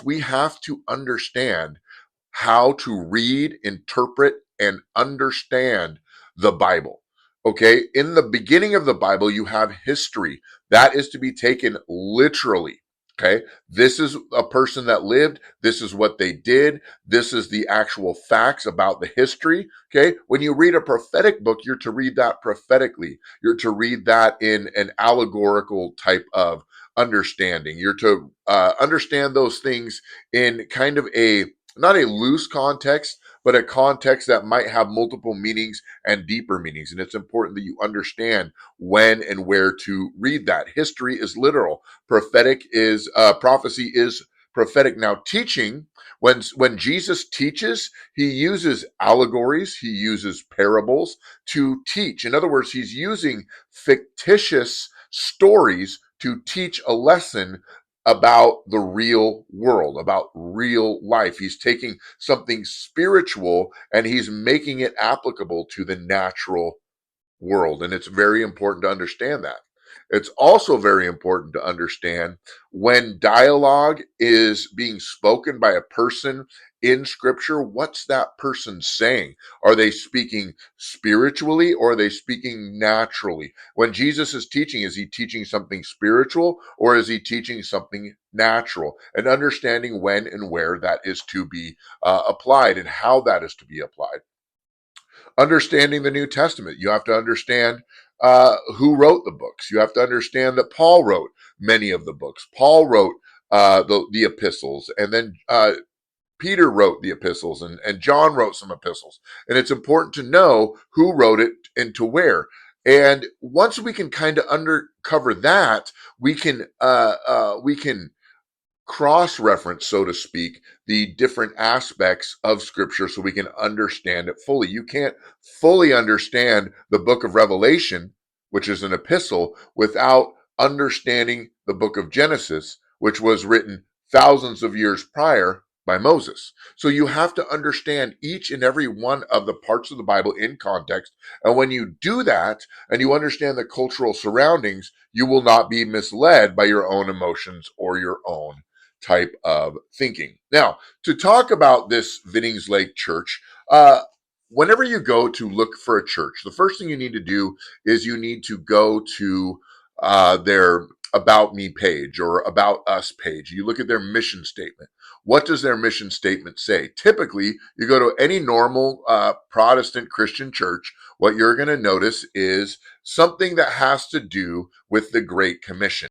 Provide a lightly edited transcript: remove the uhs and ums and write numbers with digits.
we have to understand how to read, interpret, and understand the Bible. Okay, in the beginning of the Bible, you have history that is to be taken literally. Okay, this is a person that lived, this is what they did, this is the actual facts about the history. Okay, when you read a prophetic book, you're to read that prophetically, you're to read that in an allegorical type of understanding, you're to understand those things in kind of a not a loose context, but a context that might have multiple meanings and deeper meanings. And it's important that you understand when and where to read that. History is literal. Prophecy is prophetic. Now, teaching, when Jesus teaches, he uses allegories, he uses parables to teach. In other words, he's using fictitious stories to teach a lesson about the real world, about real life. He's taking something spiritual and he's making it applicable to the natural world. And it's very important to understand that. It's also very important to understand when dialogue is being spoken by a person in scripture, what's that person saying? Are they speaking spiritually or are they speaking naturally? When Jesus is teaching, is he teaching something spiritual or is he teaching something natural? And understanding when and where that is to be applied and how that is to be applied. Understanding the New Testament, you have to understand who wrote the books. You have to understand that Paul wrote many of the books. Paul wrote the epistles, and then Peter wrote the epistles, and John wrote some epistles. And it's important to know who wrote it and to where. And once we can kind of uncover that, we can cross reference, so to speak, the different aspects of scripture so we can understand it fully. You can't fully understand the book of Revelation, which is an epistle, without understanding the book of Genesis, which was written thousands of years prior by Moses. So you have to understand each and every one of the parts of the Bible in context. And when you do that and you understand the cultural surroundings, you will not be misled by your own emotions or your own type of thinking. Now, to talk about this Vinnings Lake Church, whenever you go to look for a church, the first thing you need to do is you need to go to their About Me page or About Us page. You look at their mission statement. What does their mission statement say? Typically, you go to any normal Protestant Christian church, what you're going to notice is something that has to do with the Great Commission.